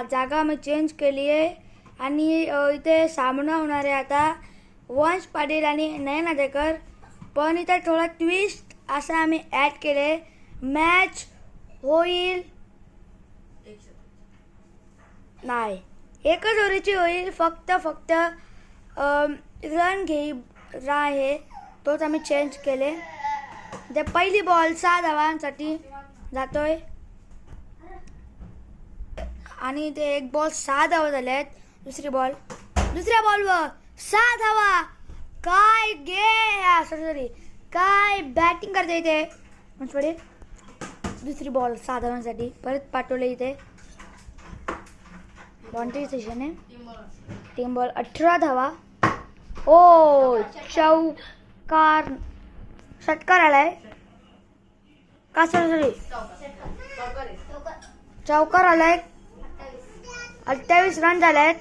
जागा मी चेंज केली आहे आणि इथे सामना होणार आहे आता वंश पाटील आणि नयन आदेकर. पण इथे थोडा ट्विस्ट असं आम्ही ॲड केले. मॅच होईल नाही, एकच ओव्हरची होईल. फक्त रन आहे तोच आम्ही चेंज केले. ते पहिली बॉल 6 धावांसाठी जातोय आणि ते एक बॉल 6 धावा झाल्या आहेत. दुसऱ्या बॉलवर 6 धावा. काय सॉरी काय बॅटिंग करते इथे म्हणजे दुसरी बॉल 6 धावांसाठी परत पाठवले इथे. बाउंड्री सेशन आहे. टीम बॉल 18 धावा. ओ षटकार आलाय का सॉरी चौकार आलाय. 28 रन झालेत.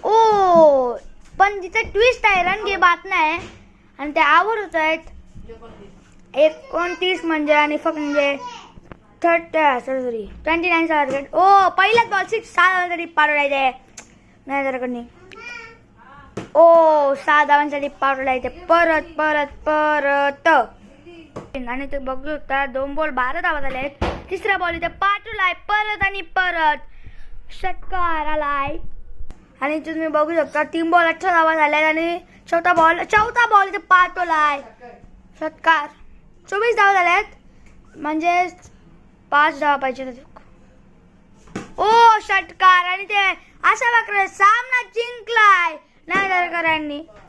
ओ पण तिथे ट्विस्ट आहे, रन घे बात नाही आणि ते आवर होत आहेत 29 म्हणजे आणि फक्त म्हणजे 29 टार्गेट. ओ पहिलाच बॉल 6 धावांसाठी पाठवलाय नाही जराकडनी. ओ 6 धावांसाठी पाठवलाय ते परत आणि ते बघू शकता 2 बॉल 12 धावा झाल्या आहेत. तिसरा बॉल इथे पाठवलाय परत षटकार आलाय आणि तुम्ही बघू शकता 3 बॉल 18 धावा झाल्यात आणि चौथा बॉल इथे पाठवलाय षटकार. 24 धावा झाल्यात म्हणजे 5 धावा पाहिजे. ओ षटकार आणि ते अशा प्रकारे सामना जिंकलाय नयन आदेकर यांनी.